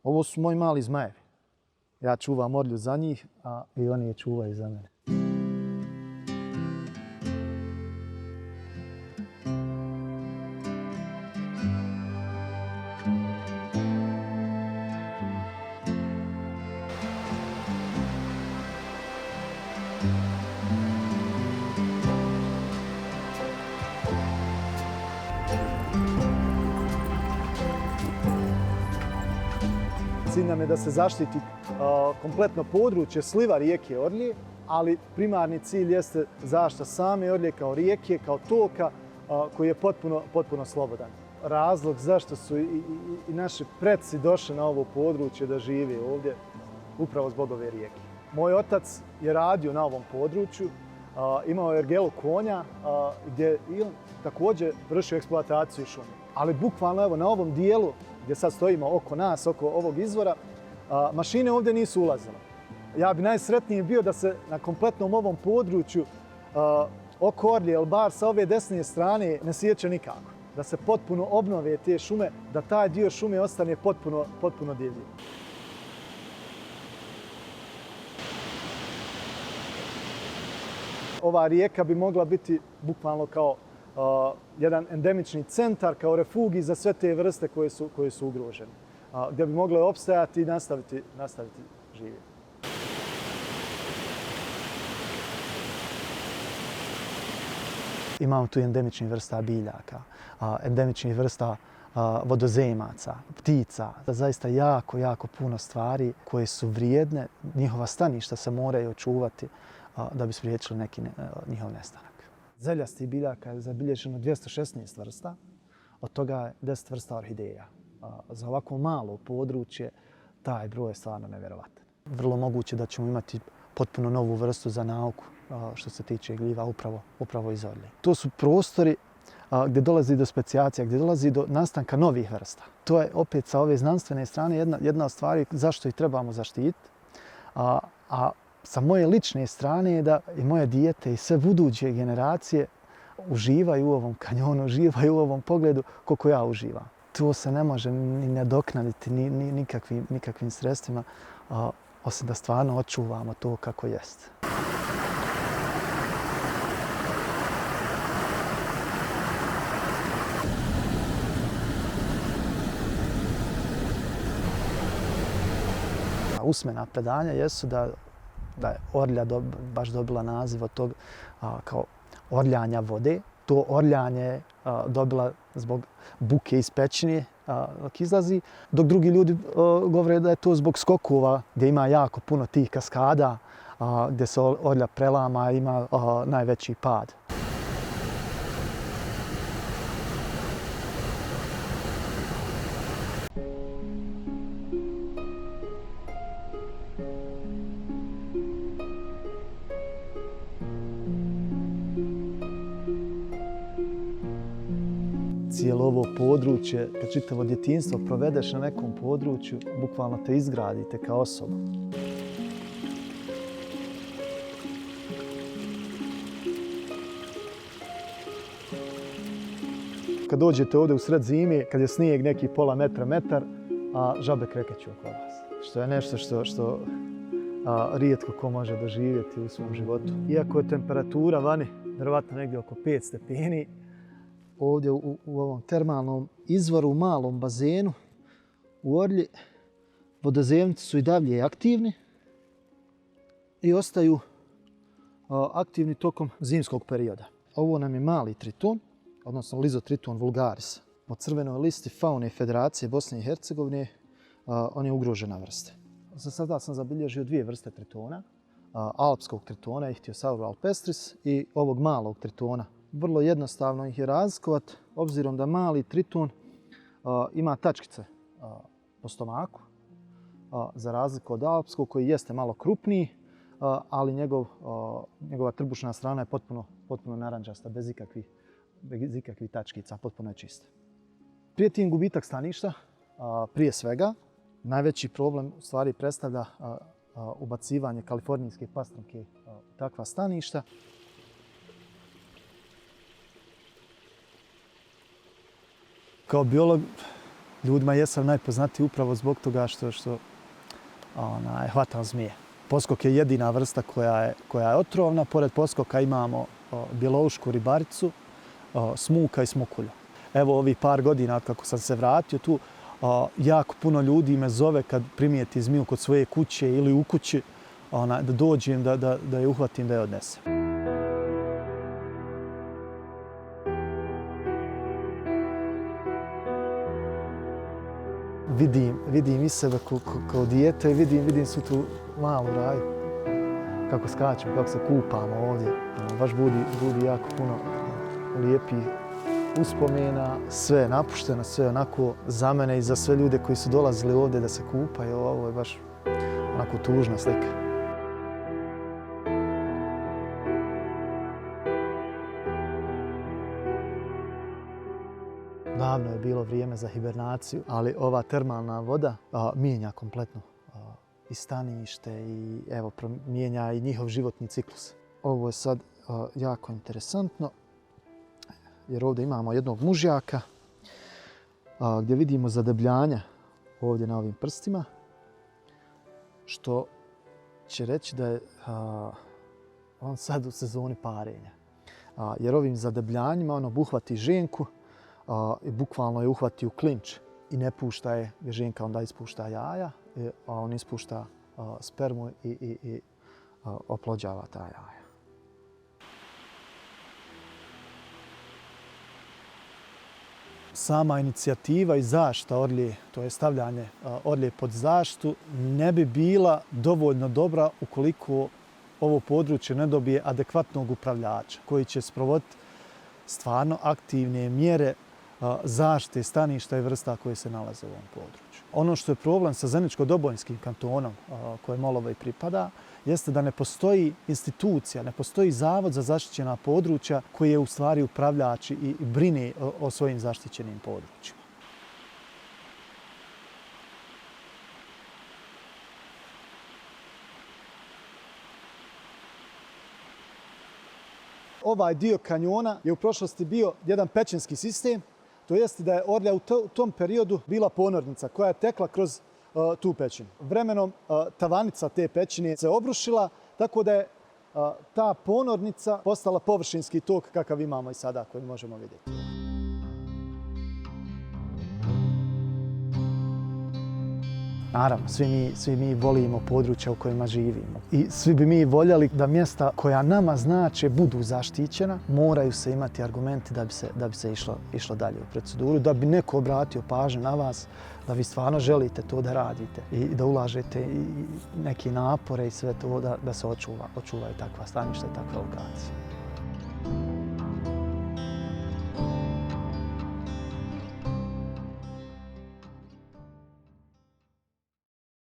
Ovo su moji mali zmajevi. Ja čuvam orlju za njih, a i oni je čuvaju za mene. Cilj nam je da se zaštiti kompletno područje sliva rijeke Orlje, ali primarni cilj jeste zaštita same Orlje kao rijeke, kao toka koji je potpuno slobodan. Razlog zašto su i naši preci došli na ovo područje da žive ovdje, upravo zbog ove rijeke. Moj otac je radio na ovom području, imao je ergelu konja gdje je također vršio eksploataciju šume. Ali bukvalno evo, na ovom dijelu gdje sad stojimo oko nas, oko ovog izvora, mašine ovdje nisu ulazile. Ja bi najsretniji bio da se na kompletnom ovom području oko Orlje, ili bar sa ove desne strane, ne siječe nikako. Da se potpuno obnove te šume, da taj dio šume ostane potpuno divlji. Ova rijeka bi mogla biti bukvalno kao jedan endemični centar, kao refugij za sve te vrste koje su ugrožene, gdje bi mogle opstajati i nastaviti živjeti. Imamo tu endemičnih vrsta biljaka, endemičnih vrsta vodozemaca, ptica. Zaista jako puno stvari koje su vrijedne, njihova staništa se moraju očuvati da bi spriječili neki njihov nestanak. Zeljastih biljaka je zabilježeno 216 vrsta, od toga je 10 vrsta orhideja. Za ovako malo područje taj broj je stvarno nevjerovatan. Vrlo moguće da ćemo imati potpuno novu vrstu za nauku što se tiče gljiva upravo iz Orlje. To su prostori gdje dolazi do specijacija, gdje dolazi do nastanka novih vrsta. To je opet sa ove znanstvene strane jedna od stvari zašto ih trebamo zaštititi. A sa moje lične strane je da i moje dijete i sve buduće generacije uživaju u ovom kanjonu, uživaju u ovom pogledu koliko ja uživam. To se ne može ni nadoknaditi nikakvim sredstvima, osim da stvarno očuvamo to kako jest. Usmena predanja jesu da je Orlja baš dobila naziv od tog kao orljanja vode. To orljanje dobila zbog buke iz pećine dok izlazi, dok drugi ljudi govore da je to zbog skokova gdje ima jako puno tih kaskada gdje se Orlja prelama i ima najveći pad. Cijelo ovo područje, kad čitavo djetinjstvo provedeš na nekom području, bukvalno te izgradite kao osobu. Kad dođete ovdje u sred zime, kad je snijeg neki pola metra, metar, a žabe krekeću oko vas. Što je nešto što rijetko ko može doživjeti u svom životu. Iako je temperatura vani vjerovatno negdje oko 5 stepeni, ovdje u ovom termalnom izvoru, u malom bazenu u Orlji, vodozemci su i dalje aktivni i ostaju aktivni tokom zimskog perioda. Ovo nam je mali triton, odnosno Lizotriton vulgaris. Po crvenoj listi faune Federacije Bosne i Hercegovine on je ugrožena vrsta. Za sada sam zabilježio 2 vrste tritona, alpskog tritona, Ichthyosaurus alpestris, i ovog malog tritona. Vrlo jednostavno ih je razlikovati, obzirom da mali triton ima tačkice po stomaku, za razliku od alpskog koji jeste malo krupniji, ali njegova trbušna strana je potpuno narančasta, bez ikakvih tačkica, potpuno je čista. Prijeti im gubitak staništa, prije svega. Najveći problem u stvari predstavlja ubacivanje kalifornijske pastramke u takva staništa. Kao biolog Ljudima jesam najpoznatiji upravo zbog toga što hvatam zmije. Poskok je jedina vrsta koja je otrovna. Pored poskoka imamo bjeloušku ribaricu, smuka i smokulju. Evo ovih par godina kako sam se vratio tu, jako puno ljudi me zove kad primijeti zmiju kod svoje kuće ili u kući, da dođem, da je uhvatim, da je odnesem. Vidim i sebe kao dijete i vidim svu tu malu raju. Kako skačemo, kako se kupamo ovdje. Baš budi jako puno lijepih uspomena. Sve je napušteno, sve je onako za mene i za sve ljude koji su dolazili ovdje da se kupaju. Ovo je baš onako tužna slika. Davno je bilo vrijeme za hibernaciju, ali ova termalna voda mijenja kompletno i stanište i evo, mijenja i njihov životni ciklus. Ovo je sad jako interesantno jer ovdje imamo jednog mužjaka gdje vidimo zadebljanja ovdje na ovim prstima, što će reći da je on sad u sezoni parenja. Jer ovim zadebljanjima on obuhvati ženku i bukvalno je uhvati u klinč i ne pušta je, jer ženka onda ispušta jaja, a on ispušta spermu i oplođava ta jaja. Sama inicijativa i zaštita orlije, to je stavljanje orlije pod zaštitu, ne bi bila dovoljno dobra ukoliko ovo područje ne dobije adekvatnog upravljača koji će sprovoditi stvarno aktivne mjere zaštite staništa i vrsta koje se nalaze u ovom području. Ono što je problem sa Zeničko-Dobojskim kantonom, koje Molovoj pripada, jeste da ne postoji institucija, ne postoji zavod za zaštićena područja koji je u stvari upravljač i brine o svojim zaštićenim područjima. Ovaj dio kanjona je u prošlosti bio jedan pećinski sistem, to jest da je orlja u tom periodu bila ponornica koja je tekla kroz tu pećinu. Vremenom tavanica te pećine se obrušila, tako da je ta ponornica postala površinski tok kakav imamo i sada, koji možemo vidjeti. Naravno, svi mi volimo područja u kojima živimo. I svi bi mi voljeli da mjesta koja nama znače budu zaštićena, moraju se imati argumenti da bi se išlo dalje u proceduru, da bi neko obratio pažnju na vas, da vi stvarno želite to da radite i da ulažete i neke napore i sve to da se očuvaju takva staništa i takve lokacije.